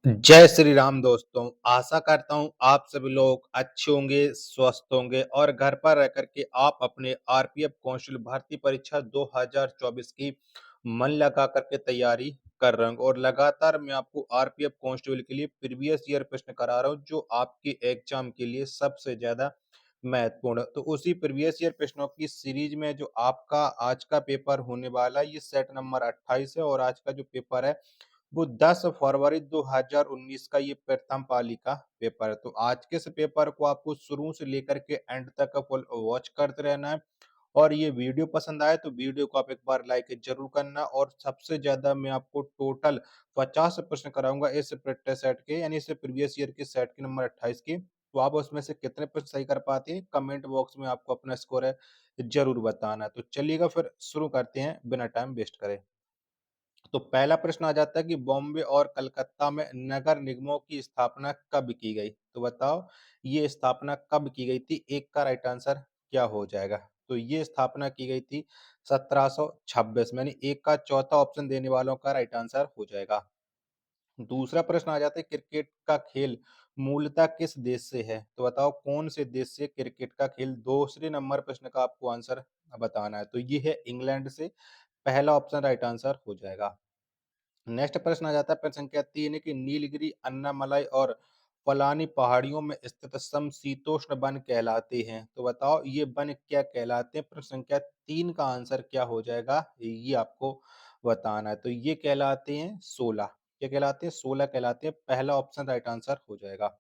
जय श्री राम दोस्तों। आशा करता हूँ आप सभी लोग अच्छे होंगे, स्वस्थ होंगे और घर पर रह कर के आप अपने आरपीएफ कांस्टेबल भर्ती परीक्षा 2024 की मन लगा करके तैयारी कर रहे होंगे और लगातार मैं आपको आरपीएफ कांस्टेबल के लिए प्रीवियस ईयर प्रश्न करा रहा हूँ जो आपके एग्जाम के लिए सबसे ज्यादा महत्वपूर्ण है। तो उसी प्रीवियस ईयर प्रश्नों की सीरीज में जो आपका आज का पेपर होने वाला है ये सेट नंबर 28 है और आज का जो पेपर है वो 10 फरवरी 2019 का ये प्रथम पाली का पेपर है। तो आज के इस पेपर को आपको शुरू से लेकर के एंड तक फुल वॉच करते रहना है और ये वीडियो पसंद आए तो वीडियो को आप एक बार लाइक जरूर करना और सबसे ज्यादा मैं आपको टोटल 50 प्रश्न कराऊंगा इस प्रैक्टिस सेट के यानी इस प्रीवियस ईयर के सेट के नंबर 28 की। तो आप उसमें से कितने प्रश्न सही कर पाते हैं कमेंट बॉक्स में आपको अपना स्कोर है जरूर बताना है। तो चलिएगा फिर शुरू करते हैं बिना टाइम वेस्ट करे। तो पहला प्रश्न आ जाता है कि बॉम्बे और कलकत्ता में नगर निगमों की स्थापना कब की गई? तो बताओ ये स्थापना कब की गई थी? एक का राइट आंसर क्या हो जाएगा? तो ये स्थापना की गई थी 1726 में, यानी एक का चौथा ऑप्शन देने वालों का राइट आंसर हो जाएगा। दूसरा प्रश्न आ जाता है क्रिकेट का खेल मूलतः किस देश से है? तो बताओ कौन से देश से क्रिकेट का खेल? दूसरे नंबर प्रश्न का आपको आंसर बताना है। तो ये है इंग्लैंड से। पहला ऑप्शन राइट आंसर हो जाएगा। नेक्स्ट प्रश्न आ जाता है प्रश्न संख्या 3 है कि नीलगिरी, अन्नामलाई और पलानी पहाड़ियों में स्थित समशीतोष्ण वन कहलाते हैं। तो बताओ ये वन क्या कहलाते हैं? प्रश्न संख्या 3 का आंसर क्या हो जाएगा ये आपको बताना है। तो ये कहलाते हैं 16। क्या कहलाते हैं? 16 कहलाते हैं। पहला ऑप्शन राइट आंसर हो जाएगा।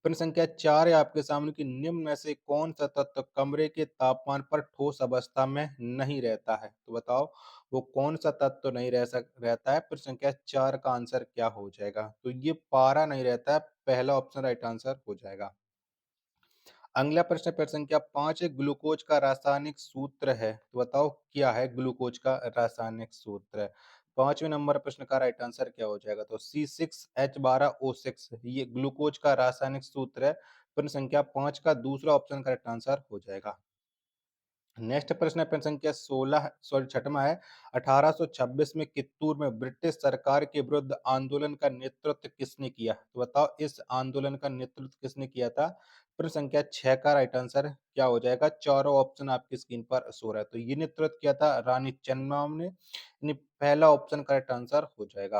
प्रश्न संख्या 4 है आपके सामने कि निम्न में से कौन सा तत्व कमरे के तापमान पर ठोस अवस्था में नहीं रहता है? तो बताओ वो कौन सा तत्व नहीं रहता है? प्रश्न संख्या 4 का आंसर क्या हो जाएगा? तो ये पारा नहीं रहता है। पहला ऑप्शन राइट आंसर हो जाएगा। अगला प्रश्न प्रश्न संख्या 5 है ग्लूकोज का रासायनिक सूत्र है। तो बताओ क्या है ग्लूकोज का रासायनिक सूत्र? पांचवें नंबर प्रश्न का राइट आंसर क्या हो जाएगा? तो C6H12O6 ये ग्लूकोज का रासायनिक सूत्र है। प्रश्न संख्या 5 का दूसरा ऑप्शन करेक्ट आंसर हो जाएगा। नेक्स्ट प्रश्न है प्रश्न संख्या 16 सॉरी छठवां है 1826 में कित्तूर में ब्रिटिश सरकार के विरुद्ध आंदोलन का नेतृत्व किसने किया? तो बताओ इस आंदोलन का नेतृत्व किसने किया था? प्रश्न संख्या 6 का राइट आंसर क्या हो जाएगा? चारों ऑप्शन आपकी स्क्रीन पर शो रहा है। तो ये नेतृत्व किया था रानी चन्नाम ने, यानी पहला ऑप्शन करेक्ट आंसर हो जाएगा।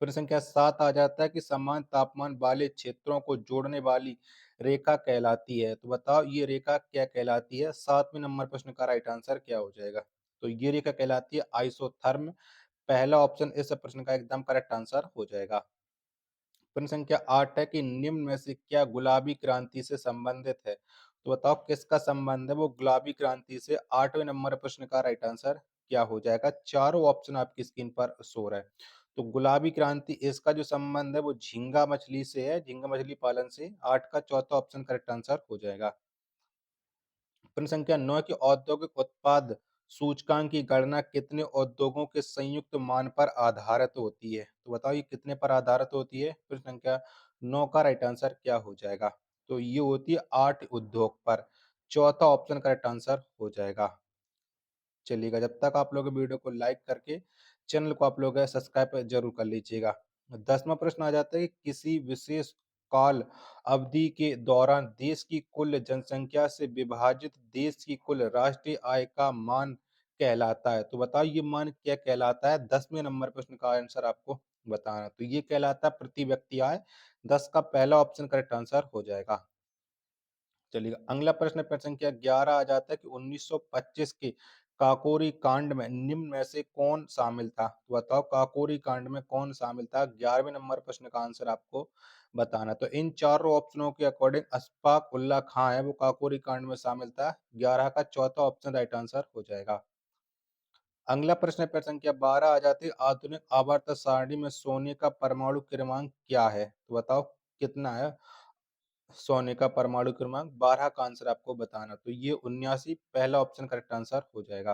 प्रश्न संख्या 7 आ जाता है कि समान तापमान वाले क्षेत्रों को जोड़ने वाली रेखा कहलाती है। तो बताओ ये रेखा क्या कहलाती है? 7वें नंबर प्रश्न का राइट आंसर क्या हो जाएगा? तो ये रेखा कहलाती है आइसोथर्म। पहला ऑप्शन इस प्रश्न का एकदम करेक्ट आंसर हो जाएगा। प्रश्न संख्या 8 है कि निम्न में से क्या गुलाबी क्रांति से संबंधित है? तो बताओ किसका संबंध है वो गुलाबी क्रांति से? 8वें नंबर प्रश्न का राइट आंसर क्या हो जाएगा? चारों ऑप्शन आपकी स्क्रीन पर शो रहा है। तो गुलाबी क्रांति इसका जो संबंध है वो झींगा मछली से है, झींगा मछली पालन से। 8 का चौथा ऑप्शन करेक्ट आंसर हो जाएगा। प्रश्न संख्या 9 की औद्योगिक उत्पाद सूचकांक की गणना कितने उद्योगों के संयुक्त मान पर आधारित होती है? तो बताओ ये कितने पर आधारित होती है? प्रश्न संख्या 9 का राइट आंसर क्या हो जाएगा? तो ये होती है 8 उद्योग पर। चौथा ऑप्शन करेक्ट आंसर हो जाएगा। चलिएगा जब तक आप लोग वीडियो को लाइक करके चैनल को आप लोग सब्सक्राइब जरूर कर लीजिएगा। 10वां प्रश्न आ जाता है कि किसी विशेष काल अवधि के दौरान देश की कुल जनसंख्या से विभाजित देश की कुल राष्ट्रीय आय का मान कहलाता है। तो बताओ ये मान क्या कहलाता है? 10वें नंबर प्रश्न का आंसर आपको बताना है। तो ये कहलाता है प्रति व्यक्ति आय। 10 का पहला ऑप्शन करेक्ट आंसर हो जाएगा। चलिए अगला प्रश्न प्रश्न संख्या 11 आ जाता है कि 1925 के काकोरी कांड में निम्न में से कौन शामिल था? तो बताओ काकोरी कांड में कौन शामिल था? 11वें नंबर प्रश्न का आंसर आपको बताना। तो इन चारों ऑप्शनों के अकॉर्डिंग अशफाक उल्ला खां है वो काकोरी कांड में शामिल था। 11 का चौथा ऑप्शन राइट आंसर हो जाएगा। अगला प्रश्न प्रश्न संख्या 12 आ जाती है आधुनिक आवर्त सारणी में सोने का परमाणु क्रमांक क्या है? तो बताओ कितना है सोने का परमाणु क्रमांक? 12 का आंसर आपको बताना। तो ये 79 पहला ऑप्शन करेक्ट आंसर हो जाएगा।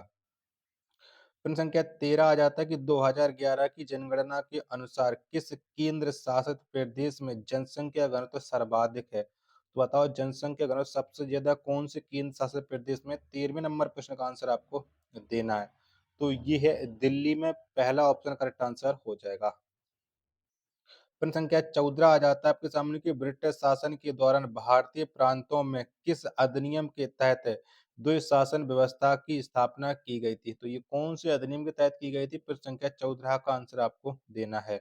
प्रश्न संख्या 13 आ जाता है कि 2011 की जनगणना के अनुसार किस केंद्र शासित प्रदेश में जनसंख्या घनत्व सर्वाधिक है? तो बताओ जनसंख्या घनत्व सबसे ज्यादा कौन से केंद्र शासित प्रदेश में? 13वें नंबर प्रश्न का आंसर आपको देना है। तो ये है दिल्ली में। पहला ऑप्शन करेक्ट आंसर हो जाएगा। प्रश्न संख्या 14 आ जाता है आपके सामने कि ब्रिटिश शासन के दौरान भारतीय प्रांतों में किस अधिनियम के तहत द्विशासन व्यवस्था की स्थापना की गई थी? तो ये कौन से अधिनियम के तहत की गई थी? प्रश्न संख्या 14 का आंसर आपको देना है।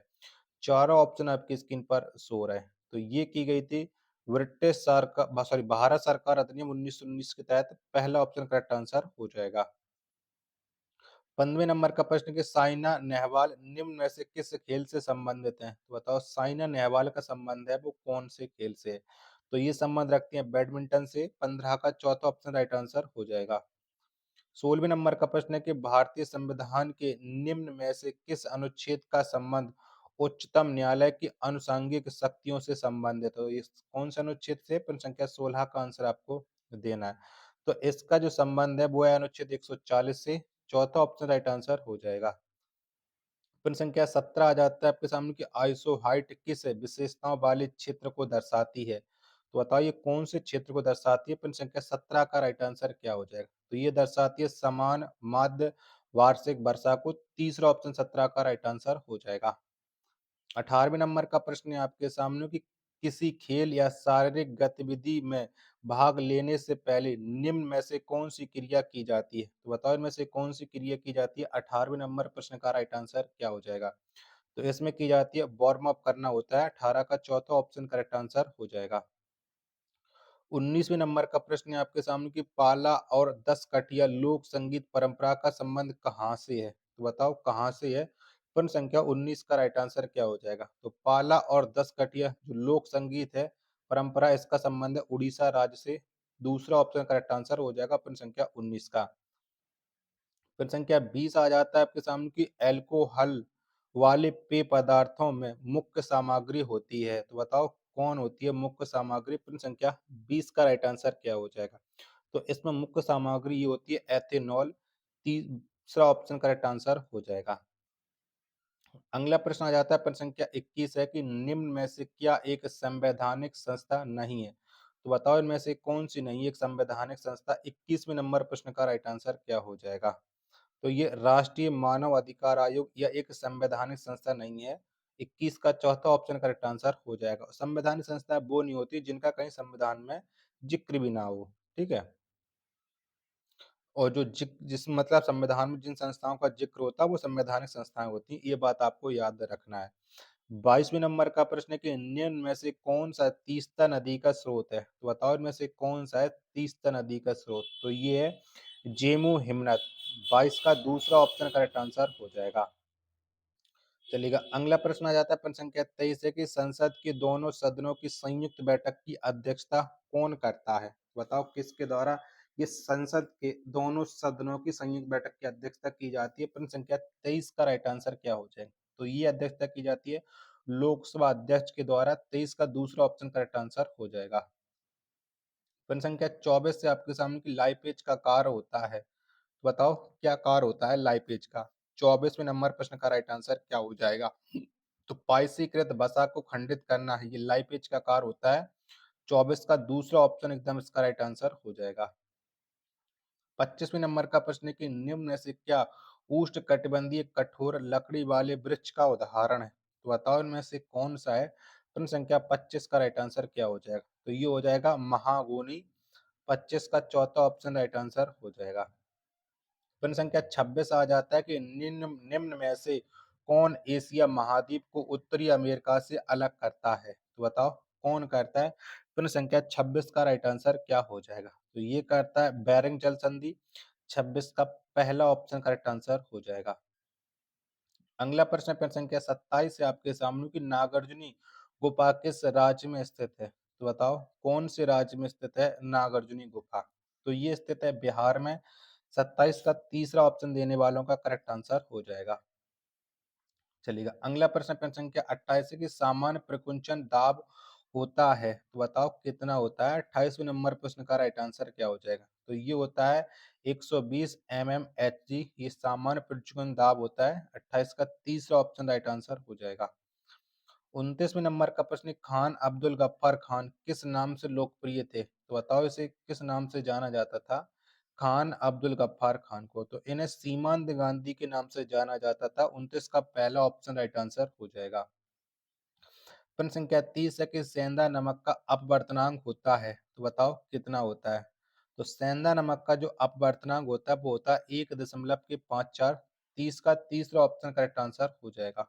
चारों ऑप्शन आपकी स्क्रीन पर शो हो रहे हैं। तो ये की गई थी ब्रिटिश सरकार सॉरी भारत सरकार अधिनियम 1919 के तहत। पहला ऑप्शन करेक्ट आंसर हो जाएगा। 15वें नंबर का प्रश्न कि साइना नेहवाल निम्न में से किस खेल से संबंधित हैं? तो बताओ साइना नेहवाल का संबंध है वो कौन से खेल से है? तो ये संबंध रखती हैं बैडमिंटन से। 15 का चौथा ऑप्शन राइट आंसर हो जाएगा। 16वें नंबर का प्रश्न है कि भारतीय संविधान के निम्न में से किस अनुच्छेद का संबंध उच्चतम न्यायालय की अनुषंगिक शक्तियों से संबंधित है? तो इस कौन से अनुच्छेद से? प्रश्न संख्या 16 का आंसर आपको देना है। तो इसका जो संबंध है वो है अनुच्छेद 140 से। चौथा ऑप्शन राइट आंसर हो जाएगा। प्रश्न संख्या 17 आ जाता है आपके सामने कि आइसो हाइट किस विशेषताओं वाले क्षेत्र को दर्शाती है? तो बताइए कौन से क्षेत्र को दर्शाती है? प्रश्न संख्या 17 का राइट आंसर क्या हो जाएगा? तो ये दर्शाती है समान माध्य वार्षिक वर्षा को। तीसरा ऑप्शन 17 का राइट आंसर हो जाएगा। 18वें नंबर का प्रश्न है आपके सामने कि किसी खेल या शारीरिक गतिविधि में भाग लेने से पहले निम्न में से कौन सी क्रिया की जाती है? तो बताओ इनमें से कौन सी क्रिया की जाती है? 18वें नंबर प्रश्न का राइट आंसर क्या हो जाएगा? तो इसमें की जाती है वार्म अप करना होता है। 18 का चौथा ऑप्शन करेक्ट आंसर हो जाएगा। 19वें नंबर का प्रश्न है आपके सामने कि पाला और दस कठिया लोक संगीत परंपरा का संबंध कहाँ से है? तो बताओ कहाँ से है? प्रश्न संख्या 19 का राइट आंसर क्या हो जाएगा? तो पाला और दस कठिया जो लोक संगीत है परंपरा, इसका संबंध है उड़ीसा राज्य से। दूसरा ऑप्शन करेक्ट आंसर हो जाएगा प्रश्न संख्या 19 का। प्रश्न संख्या 20 आ जाता है आपके सामने कि अल्कोहल वाले पेय पदार्थों में मुख्य सामग्री होती है। तो बताओ कौन होती है मुख्य सामग्री? प्रश्न संख्या 20 का राइट आंसर क्या हो जाएगा? तो इसमें मुख्य सामग्री ये होती है एथेनॉल। तीसरा ऑप्शन करेक्ट आंसर हो जाएगा। अगला प्रश्न आ जाता है प्रश्न संख्या 21 है कि निम्न में से क्या एक संवैधानिक संस्था नहीं है? तो बताओ इनमें से कौन सी नहीं है एक संवैधानिक संस्था? 21वें नंबर प्रश्न का राइट आंसर क्या हो जाएगा? तो ये राष्ट्रीय मानव अधिकार आयोग या एक संवैधानिक संस्था नहीं है। 21 का चौथा ऑप्शन करेक्ट आंसर हो जाएगा। संवैधानिक संस्था वो नहीं होती जिनका कहीं संविधान में जिक्र भी ना हो। ठीक है। और जो जिस मतलब संविधान में जिन संस्थाओं का जिक्र होता है वो संवैधानिक संस्थाएं होती हैं। ये बात आपको याद रखना है। 22वें नंबर का प्रश्न है कि निम्न में से कौन सा तीस्ता नदी का स्रोत है? तो बताओ इनमें से कौन सा है तीस्ता नदी का स्रोत? तो ये है जेमू हिमनद। 22 का दूसरा ऑप्शन करेक्ट आंसर हो जाएगा। चलिएगा अगला प्रश्न आ जाता है प्रश्न संख्या 23 है कि संसद के दोनों सदनों की संयुक्त बैठक की अध्यक्षता कौन करता है? बताओ किसके द्वारा ये संसद के दोनों सदनों की संयुक्त बैठक की अध्यक्षता की जाती है? प्रश्न संख्या 23 का राइट आंसर क्या हो जाएगा? तो ये अध्यक्षता की जाती है लोकसभा अध्यक्ष के द्वारा। 23 का दूसरा ऑप्शन करेक्ट आंसर हो जाएगा। प्रश्न संख्या 24 से आपके सामने की लाइपेज का कार्य होता है। बताओ क्या कार्य होता है लाइपेज का? 24वें नंबर प्रश्न का राइट आंसर क्या हो जाएगा? तो पाइसीकृत वसा को खंडित करना है, ये लाइपेज का कार्य होता है। 24 का दूसरा ऑप्शन एकदम इसका राइट आंसर हो जाएगा। 25वें नंबर का प्रश्न है कि निम्न में से क्या उष्णकटिबंधीय कठोर लकड़ी वाले वृक्ष का उदाहरण है? तो बताओ इनमें से कौन सा है? प्रश्न संख्या 25 का राइट आंसर क्या हो जाएगा? तो ये हो जाएगा महागोनी। 25 का चौथा ऑप्शन राइट आंसर हो जाएगा। प्रश्न संख्या 26 आ जाता है कि निम्न निम्न में से कौन एशिया महाद्वीप को उत्तरी अमेरिका से अलग करता है? तो बताओ कौन करता है? प्रश्न संख्या 26 का राइट आंसर क्या हो जाएगा? तो ये करता है बेरिंग जल संधि। 26 का पहला ऑप्शन करेक्ट आंसर हो जाएगा। अगला प्रश्न प्रश्न संख्या 27 से आपके सामने की नागार्जुनी गुफा किस राज्य में स्थित है? तो बताओ कौन से राज्य में स्थित है नागार्जुनी गुफा? तो ये स्थित है बिहार में। 27 का तीसरा ऑप्शन देने वालों का करेक्ट आंसर हो जाएगा। चलिएगा अगला प्रश्न प्रश्न संख्या 28 है कि सामान्य प्रकुंचन दाब होता है? तो बताओ कितना होता है? 28वें नंबर प्रश्न का राइट आंसर क्या हो जाएगा? तो ये होता है 120 mmHg। ये सामान्य प्रकुंचन दाब होता है। 28 का तीसरा ऑप्शन राइट आंसर हो जाएगा। 29वें नंबर का प्रश्न, खान अब्दुल गफ्फार खान किस नाम से लोकप्रिय थे? तो बताओ इसे किस नाम से जाना जाता था? खान अब्दुल गफ्फार खान को तो इन्हें सीमांत गांधी के नाम से जाना जाता था। 29 का पहला ऑप्शन राइट आंसर हो जाएगा। प्रश्न संख्या 30 है कि सेंधा नमक का अपवर्तनांक होता है, तो बताओ कितना होता है। तो सेंधा नमक का जो अपवर्तनांक होता है वो होता है 1.54। 30 का तीसरा ऑप्शन करेक्ट आंसर हो जाएगा।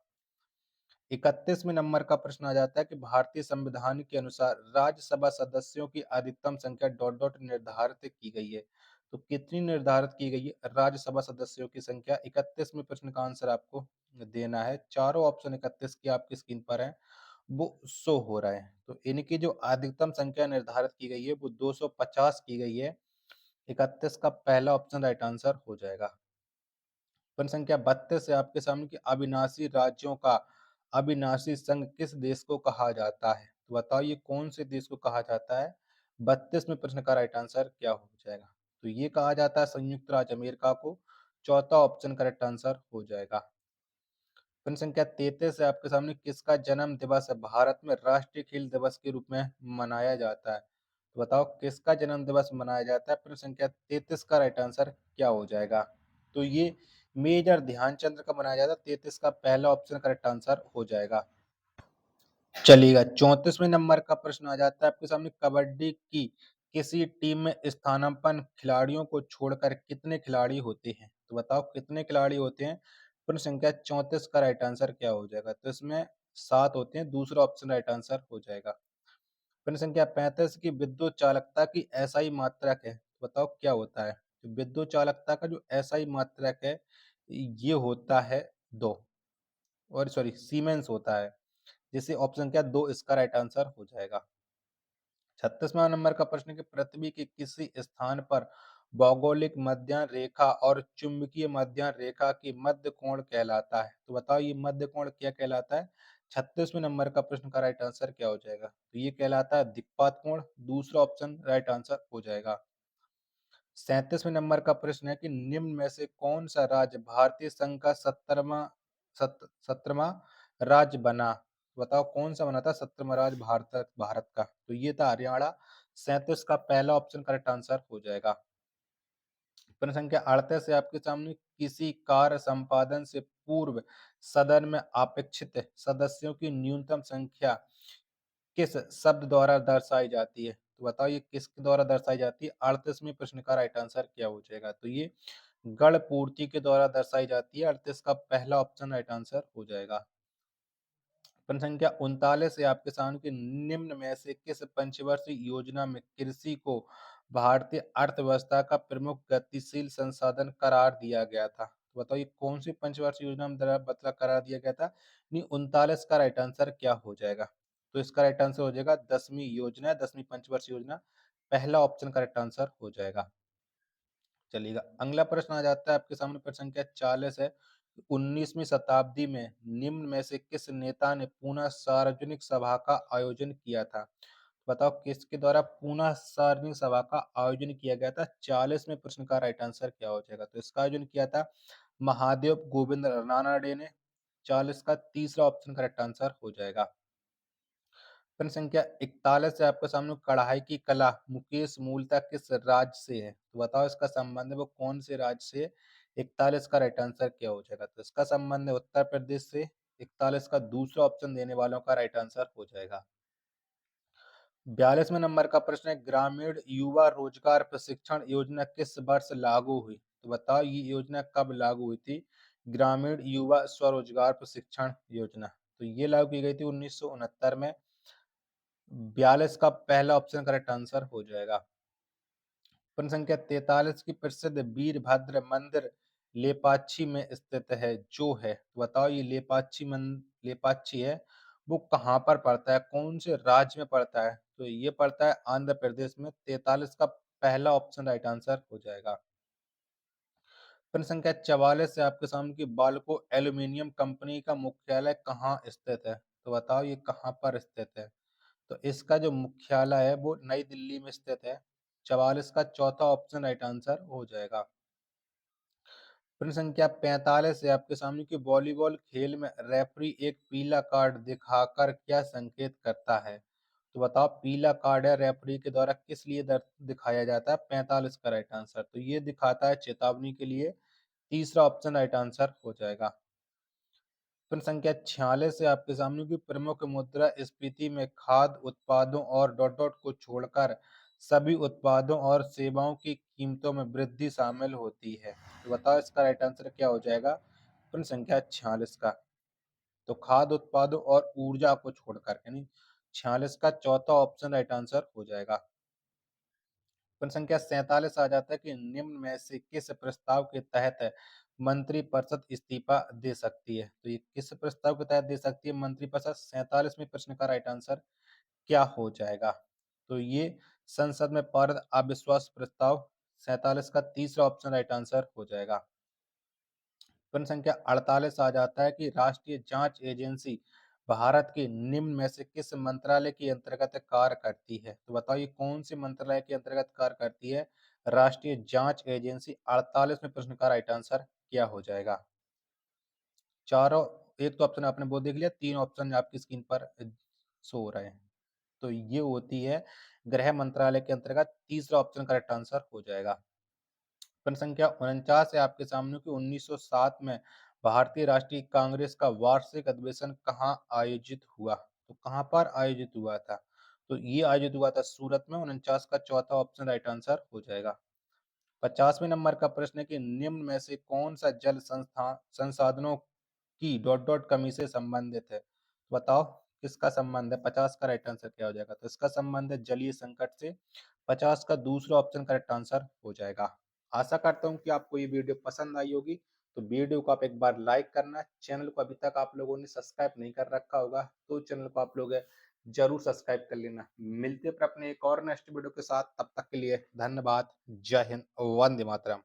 31वें नंबर का प्रश्न आ जाता है कि भारतीय संविधान के अनुसार राज्यसभा सदस्यों की अधिकतम संख्या डॉट डॉट निर्धारित की गई है। तो कितनी निर्धारित की गई है राज्यसभा सदस्यों की संख्या? 31वें प्रश्न का आंसर आपको देना है। चारों ऑप्शन 31 की आपकी स्क्रीन पर है, वो शो हो रहा है। तो इनकी जो अधिकतम संख्या निर्धारित की गई है वो 250 की गई है। 31 का पहला ऑप्शन राइट आंसर हो जाएगा। प्रश्न संख्या 32 है आपके सामने कि अविनाशी राज्यों का अविनाशी संघ किस देश को कहा जाता है? तो बताओ ये कौन से देश को कहा जाता है? 32वें प्रश्न का राइट आंसर क्या हो जाएगा? तो ये कहा जाता है संयुक्त राज्य अमेरिका को। चौथा ऑप्शन करेक्ट आंसर हो जाएगा। प्रश्न संख्या 33 है आपके सामने किसका जन्म दिवस भारत में राष्ट्रीय खेल दिवस के रूप में मनाया जाता है? तो बताओ किसका जन्म दिवस मनाया जाता है? प्रश्न संख्या 33 का राइट आंसर क्या हो जाएगा? तो ये मेजर ध्यानचंद का मनाया जाता है। 33 का पहला ऑप्शन करेक्ट आंसर हो जाएगा। चलिएगा 34वें नंबर का प्रश्न आ जाता है आपके सामने कबड्डी की किसी टीम में स्थानापन्न खिलाड़ियों को छोड़कर कितने खिलाड़ी होते हैं? तो बताओ कितने खिलाड़ी होते हैं? प्रश्न संख्या 34 का राइट आंसर क्या हो जाएगा? तो इसमें 7 होते हैं। दूसरा ऑप्शन राइट आंसर हो जाएगा। प्रश्न संख्या 35 की विद्युत चालकता की एसआई मात्रक है, तो बताओ क्या होता है? तो विद्युत चालकता का जो एसआई मात्रक है ये होता है 2, और सॉरी सीमेंस होता है, जिससे ऑप्शन संख्या 2 इसका राइट आंसर हो जाएगा। 36वां नंबर का प्रश्न है कि पृथ्वी के किसी स्थान पर भौगोलिक मध्य रेखा और चुंबकीय मध्य रेखा की मध्य कोण कहलाता है? तो बताओ ये मध्य कोण क्या कहलाता है? 36वें नंबर का प्रश्न का राइट आंसर क्या हो जाएगा? तो ये कहलाता है दिक्पात कोण। दूसरा ऑप्शन राइट आंसर हो जाएगा। 37वें नंबर का प्रश्न है कि निम्न में से कौन सा राज्य भारतीय संघ का 17वां राज्य बना? बताओ कौन सा बना था 17वां राज्य भारत भारत का? तो ये था हरियाणा। 37 का पहला ऑप्शन करेक्ट आंसर हो जाएगा। प्रश्न संख्या 38 है आपके सामने किसी कार्य संपादन से पूर्व सदन में अपेक्षित सदस्यों की न्यूनतम संख्या किस शब्द द्वारा दर्शाई जाती है? तो बताओ ये किसके द्वारा दर्शाई जाती है? 38वें प्रश्न का राइट आंसर क्या हो जाएगा? तो ये गण पूर्ति के द्वारा दर्शाई जाती है। 38 का पहला ऑप्शन राइट आंसर हो जाएगा। प्रश्न संख्या 39 है आपके सामने कि निम्न में से किस पंचवर्षीय योजना में कृषि को भारतीय अर्थव्यवस्था का प्रमुख गतिशील संसाधन करार दिया गया था? तो बताओ ये कौन सी पंचवर्षीय योजना में बदला करार दिया गया था? 39 का राइट आंसर क्या हो जाएगा? तो इसका राइट आंसर हो जाएगा 10वीं योजना, 10वीं पंचवर्षीय योजना। पहला ऑप्शन करेक्ट आंसर हो जाएगा। चलिएगा अगला प्रश्न आ जाता है आपके सामने। प्रश्न संख्या 40 है। 19वीं शताब्दी में निम्न में से किस नेता ने पुनः सार्वजनिक सभा का आयोजन किया था? बताओ किसके द्वारा पुनः सार्वजनिक सभा का आयोजन किया गया था? 40वें प्रश्न का राइट आंसर क्या हो जाएगा? तो इसका आयोजन किया था महादेव गोविंद रानडे ने। 40 का तीसरा ऑप्शन करेक्ट आंसर हो जाएगा। प्रश्न संख्या 41 है आपके सामने कढ़ाई की कला मुकेश मूलतः किस राज्य से है? तो बताओ इसका संबंध है वो कौन से राज्य से? 41 का राइट आंसर क्या हो जाएगा? तो इसका संबंध है उत्तर प्रदेश से। 41 का दूसरा ऑप्शन देने वालों का राइट आंसर हो जाएगा। 42वें नंबर का प्रश्न है ग्रामीण युवा रोजगार प्रशिक्षण योजना किस वर्ष लागू हुई? तो बताओ ये योजना कब लागू हुई थी? ग्रामीण युवा स्वरोजगार प्रशिक्षण योजना तो ये लागू की गई थी 1969 में। 42 का पहला ऑप्शन करेक्ट आंसर हो जाएगा। प्रश्न संख्या 43 की प्रसिद्ध वीरभद्र मंदिर लेपाक्षी में स्थित है जो है? तो बताओ ये लेपाक्षी है वो कहाँ पर पड़ता है? कौन से राज्य में पड़ता है? तो ये पड़ता है आंध्र प्रदेश में। 43 का पहला ऑप्शन राइट आंसर हो जाएगा। प्रश्न संख्या 44 से आपके सामने की बाल्को एल्यूमिनियम कंपनी का मुख्यालय कहाँ स्थित है? तो बताओ ये कहाँ पर स्थित है? तो इसका जो मुख्यालय है वो नई दिल्ली में स्थित है। 44 का चौथा ऑप्शन राइट आंसर हो जाएगा। प्रश्न संख्या 45 है आपके सामने कि वॉलीबॉल खेल में रेफरी एक पीला कार्ड दिखाकर क्या संकेत करता है? तो बताओ पीला कार्ड है रेफरी के द्वारा किस लिए दिखाया जाता है? 45 का राइट आंसर तो ये दिखाता है चेतावनी के लिए। तीसरा ऑप्शन राइट आंसर हो जाएगा। प्रश्न संख्या 46 से आपके सामने की प्रमुख मुद्रास्फीति में खाद्य उत्पादों और डॉट डॉट को छोड़कर सभी उत्पादों और सेवाओं की कीमतों में वृद्धि शामिल होती है। तो बताओ इसका राइट आंसर क्या हो जाएगा प्रश्न संख्या 46 का। तो खाद्य उत्पादों और ऊर्जा को छोड़कर, यानी 46 का चौथा ऑप्शन राइट आंसर हो जाएगा। प्रश्न संख्या 47 आ जाता है कि निम्न में से किस प्रस्ताव के तहत मंत्रिपरिषद इस्तीफा दे सकती है। तो ये किस प्रस्ताव के तहत दे सकती है मंत्रिपरिषद? 47वें प्रश्न का राइट आंसर क्या हो जाएगा? तो ये संसद में पारित अविश्वास प्रस्ताव, 47 का तीसरा ऑप्शन राइट आंसर हो जाएगा। प्रश्न संख्या 48 आ जाता है कि राष्ट्रीय जांच एजेंसी भारत के निम्न में से किस मंत्रालय के अंतर्गत कार्य करती है? तो बताइए कौन से मंत्रालय के अंतर्गत कार्य करती है राष्ट्रीय जांच एजेंसी? 48वें प्रश्न का राइट आंसर क्या हो जाएगा? चारों, एक तो ऑप्शन आपने वो देख लिया, तीन ऑप्शन आपकी स्क्रीन पर शो हो रहे हैं। तो ये होती है गृह मंत्रालय के अंतर्गत, तीसरा ऑप्शन करेक्ट आंसर हो जाएगा। प्रश्न संख्या 49 है आपके सामने कि 1907 में भारतीय राष्ट्रीय कांग्रेस का वार्षिक अधिवेशन कहाँ आयोजित हुआ? तो कहाँ पर आयोजित हुआ था? तो ये आयोजित हुआ था सूरत में। 49 का चौथा ऑप्शन राइट आंसर हो जाएगा। 50वें नंबर का प्रश्न है कि निम्न में से कौन सा जल संसाधनों की डॉट डॉट कमी से संबंधित है? तो बताओ किसका संबंध है? 50 का राइट आंसर क्या हो जाएगा? तो इसका संबंध है जलीय संकट से। 50 का दूसरा ऑप्शन करेक्ट आंसर हो जाएगा। आशा करता हूँ कि आपको ये वीडियो पसंद आई होगी। तो वीडियो को आप एक बार लाइक करना, चैनल को अभी तक आप लोगों ने सब्सक्राइब नहीं कर रखा होगा तो चैनल को आप लोग जरूर सब्सक्राइब कर लेना। मिलते हैं फिर अपने एक और नेक्स्ट वीडियो के साथ, तब तक के लिए धन्यवाद। जय हिंद, वंदे मातरम।